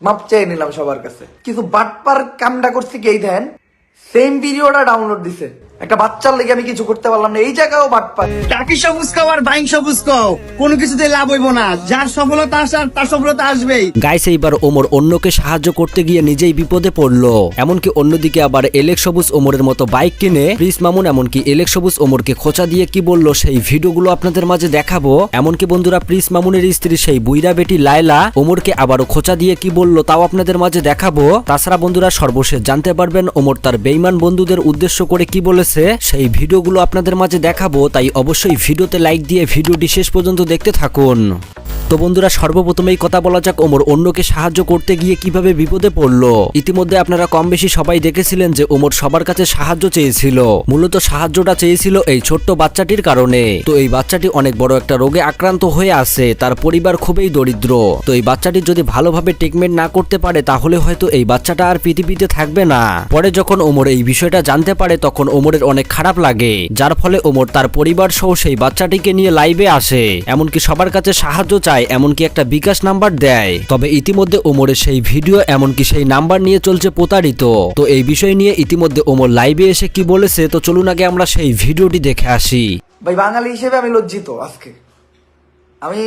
মাপ চেয়ে নিলাম সবার কাছে। কিছু বাটপার কামটা করছে কি, এই দেন সেম ভিডিওটা ডাউনলোড দিছে, একটা বাচ্চার লেগে আমি কিছু করতে পারলাম না, এই জায়গায়ও বাটপার। টাকি সবুজ খাও আর বাইং সবুজ খাও, কোনো কিছুতে লাভ হইব না। যার সফলতা আসার তার সফলতা আসবেই। গাইস, এইবার ওমর অন্যকে সাহায্য করতে গিয়ে নিজেই বিপদে পড়লো। এমনকি অন্যদিকে আবার এলেক সবুজ ওমরের মতো বাইক কিনে প্রিন্স মামুন এমনকি এলেক সবুজ ওমরকে খোঁচা দিয়ে কি বললো সেই ভিডিওগুলো আপনাদের মাঝে দেখাবো। এমনকি বন্ধুরা প্রিন্স মামুনের স্ত্রী সেই বুইরা বেটি লায়লা ওমরকে আবারও খোঁচা দিয়ে কি বললো তাও আপনাদের মাঝে দেখাবো। তাছাড়া বন্ধুরা সর্বশেষ জানতে পারবেন ওমর তার বেঈমান বন্ধুদের উদ্দেশ্য করে কি বলেছে, সেই ভিডিওগুলো আপনাদের মাঝে দেখাবো। তাই অবশ্যই ভিডিওতে লাইক দিয়ে ভিডিওটি শেষ পর্যন্ত দেখতে থাকুন। তো বন্ধুরা সর্বপ্রথমেই কথা বলা যাক ওমর অন্যকে সাহায্য করতে গিয়ে কিভাবে বিপদে পড়লো। ইতিমধ্যে আপনারা কম বেশি সবাই দেখেছিলেন যে ওমর সবার কাছে সাহায্য চেয়েছিল। মূলত সাহায্যটা চেয়েছিল এই ছোট্ট বাচ্চাটির কারণে। তো এই বাচ্চাটি অনেক বড় একটা রোগে আক্রান্ত হয়ে আছে, তার পরিবার খুবই দরিদ্র। তো এই বাচ্চাটি যদি ভালোভাবে ট্রিটমেন্ট না করতে পারে তাহলে হয়তো এই বাচ্চাটা আর পৃথিবীতে থাকবে না। পরে যখন ওমর এই বিষয়টা জানতে পারে তখন ওমরের অনেক খারাপ লাগে, যার ফলে ওমর তার পরিবার সহ সেই বাচ্চাটিকে নিয়ে লাইভে আসে, এমনকি সবার কাছে সাহায্য চায়, এমনকি একটা বিকাশ নাম্বার দেয়। তবে ইতিমধ্যে ওমরের সেই ভিডিও এমনকি সেই নাম্বার নিয়ে চলছে প্রতারিত। তো এই বিষয় নিয়ে ইতিমধ্যে ওমর লাইভে এসে কি বলেছে তো চলুন আগে আমরা সেই ভিডিওটি দেখে আসি। ভাই বাঙালি হিসেবে আমি লজ্জিত, আজকে আমি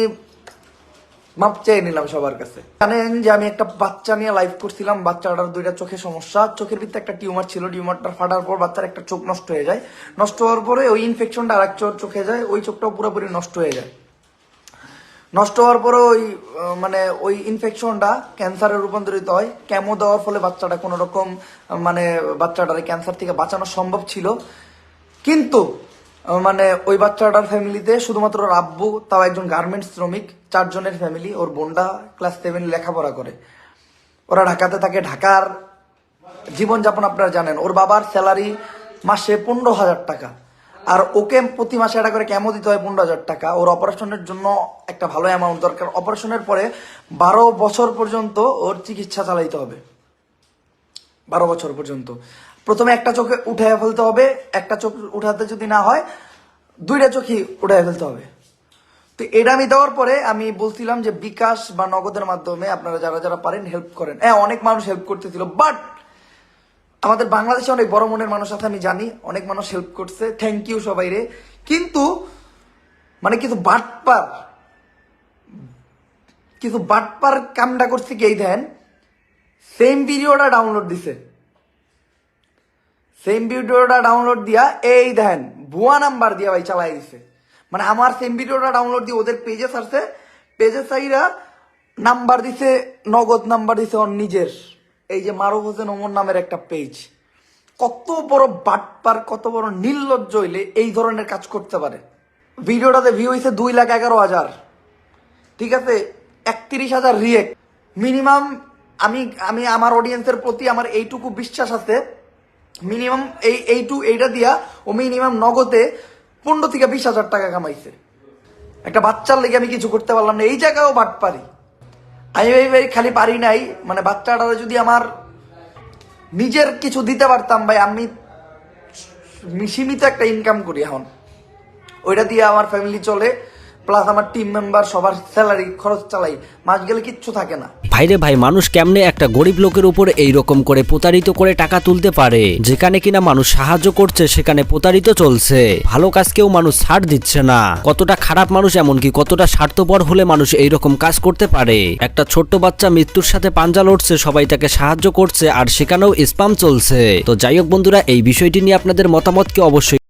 মাপ চেয়ে নিলাম সবার কাছে। জানেন যে আমি একটা বাচ্চা নিয়ে লাইভ করছিলাম, বাচ্চাটার দুইটা চোখে সমস্যা, চোখের ভিতরে একটা টিউমার ছিল, টিউমারটা ফাটার পর বাচ্চার একটা চোখ নষ্ট হয়ে যায়, নষ্ট হওয়ার পরে ওই ইনফেকশনটা আরেক চোখে যায়, ওই চোখটাও পুরোপুরি নষ্ট হয়ে যায়। নষ্ট হওয়ার পরে ওই ইনফেকশনটা ক্যান্সারে রূপান্তরিত হয়। কেমো দেওয়ার ফলে বাচ্চাটা কোনো রকম বাচ্চাটার ক্যান্সার থেকে বাঁচানো সম্ভব ছিল, কিন্তু ওই বাচ্চাটার ফ্যামিলিতে শুধুমাত্র ওর আব্বু, তাও একজন গার্মেন্টস শ্রমিক, 4 জনের ফ্যামিলি, ওর বোনটা ক্লাস 7 লেখাপড়া করে, ওরা ঢাকাতে থাকে। ঢাকার জীবনযাপন আপনারা জানেন, ওর বাবার স্যালারি মাসে 15,000 টাকা, আর ওকে প্রতি মাসে একটা করে কেমো দিতে হয় 15,000 টাকা। ওর অপারেশনের জন্য একটা ভালো অ্যামাউন্ট দরকার। অপারেশনের পরে 12 বছর পর্যন্ত ওর চিকিৎসা চালাইতে হবে, 12 বছর পর্যন্ত। প্রথমে একটা চোখে উঠে ফেলতে হবে, একটা চোখ উঠাতে যদি না হয় 2টা চোখই উঠে ফেলতে হবে। তো এটা আমি দেওয়ার পরে আমি বলছিলাম যে বিকাশ বা নগদের মাধ্যমে আপনারা যারা যারা পারেন হেল্প করেন। হ্যাঁ, অনেক মানুষ হেল্প করতেছিল, বাট আমাদের বাংলাদেশে অনেক বড় মনের মানুষ আছে, আমি জানি অনেক মানুষ হেল্প করছে, থ্যাংক ইউ সবাই রে। কিন্তু কিছু বাটপার কামটা করছে কি, এই দেন সেম ভিডিওটা ডাউনলোড দিছে, সেম ভিডিওটা ডাউনলোড দিয়া এই দেন ভুয়া নাম্বার দিয়া ভাই চালাই দিছে। আমার সেম ভিডিওটা ডাউনলোড দিয়ে ওদের পেজে ছাড়ছে, পেজে চাইরা নাম্বার দিছে, নগদ নাম্বার দিছে ওর নিজের, এই যে মারুফ হোসেন ওমর নামের একটা পেজ। কত বড় বাটপার, কত বড় নির্লজ্জ হইলে এই ধরনের কাজ করতে পারে। ভিডিওটাতে ভিউ হয়েছে 2,11,000, ঠিক আছে, 31,000 রিয়েক্ট মিনিমাম। আমি আমার অডিয়েন্সের প্রতি আমার এইটুকু বিশ্বাস আছে, মিনিমাম এইটা দিয়া ও মিনিমাম নগদে 15 থেকে 20,000 টাকা কামাইছে। একটা বাচ্চার লেগে আমি কিছু করতে পারলাম না, এই জায়গায়ও বাটপারি। আমি ভাই খালি পারি নাই, বাচ্চাটা যদি আমার নিজের কিছু দিতে পারতাম ভাই, আমি সীমিত একটা ইনকাম করি এখন, ওইটা দিয়ে আমার ফ্যামিলি চলে, প্লাস আমার টিম মেম্বার সবার স্যালারি খরচ চালাই, মাস গেলে কিচ্ছু থাকে না। ভাইরে ভাই, মানুষ কেমনে একটা গরিব লোকের উপর এইরকম করে প্রতারিত করে টাকা তুলতে পারে? যেখানে কিনা মানুষ সাহায্য করছে সেখানে প্রতারিত চলছে, ভালো কাজকেও মানুষ ছাড় দিচ্ছে না। কতটা খারাপ মানুষ, এমনকি কতটা স্বার্থপর হলে মানুষ এইরকম কাজ করতে পারে? একটা ছোট্ট বাচ্চা মৃত্যুর সাথে পাঞ্জা লড়ছে, সবাই তাকে সাহায্য করছে, আর সেখানেও স্প্যাম চলছে। তো যাই হোক বন্ধুরা, এই বিষয়টি নিয়ে আপনাদের মতামত কি অবশ্যই